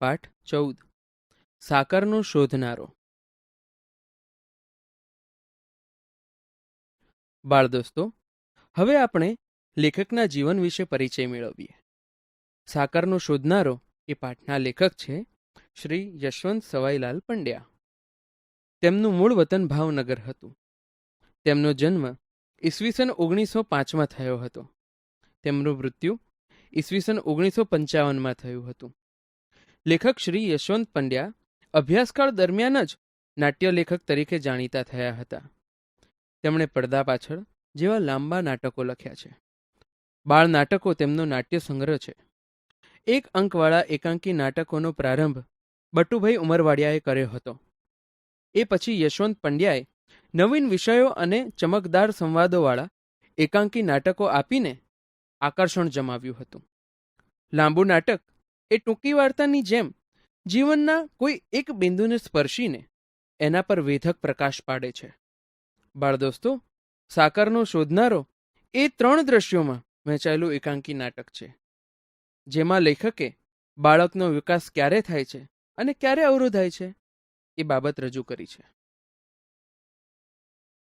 પાઠ 14 સાકરનો શોધનારો. બાળ દોસ્તો, હવે આપણે લેખકના જીવન વિશે પરિચય મેળવીએ. સાકરનો શોધનારો એ પાઠના લેખક છે શ્રી યશવંત સવાઈલાલ પંડ્યા. તેમનું મૂળ વતન ભાવનગર હતું. તેમનો જન્મ ઈસવીસન 1905માં થયો હતો. તેમનું મૃત્યુ ઈસવીસન 1955માં થયું હતું. લેખક શ્રી યશવંત પંડ્યા અભ્યાસકાળ દરમિયાન જ નાટ્યલેખક તરીકે જાણીતા થયા હતા. તેમણે પડદા પાછળ જેવા લાંબા નાટકો લખ્યા છે. બાળ નાટકો તેમનો નાટ્ય સંગ્રહ છે. એક અંકવાળા એકાંકી નાટકોનો પ્રારંભ બટુભાઈ ઉમરવાડિયાએ કર્યો હતો. એ પછી યશવંત પંડ્યાએ નવીન વિષયો અને ચમકદાર સંવાદોવાળા એકાંકી નાટકો આપીને આકર્ષણ જમાવ્યું હતું. લાંબુ નાટક એ ટૂંકી વાર્તાની જેમ જીવનના કોઈ એક બિંદુને સ્પર્શીને એના પર વેધક પ્રકાશ પાડે છે. બાળ દોસ્તો, સાકરનો શોધનારો એ 3 દ્રશ્યોમાં વહેંચાયેલું એકાંકી નાટક છે, જેમાં લેખકે બાળકનો વિકાસ ક્યારે થાય છે અને ક્યારે અવરોધાય છે એ બાબત રજૂ કરી છે.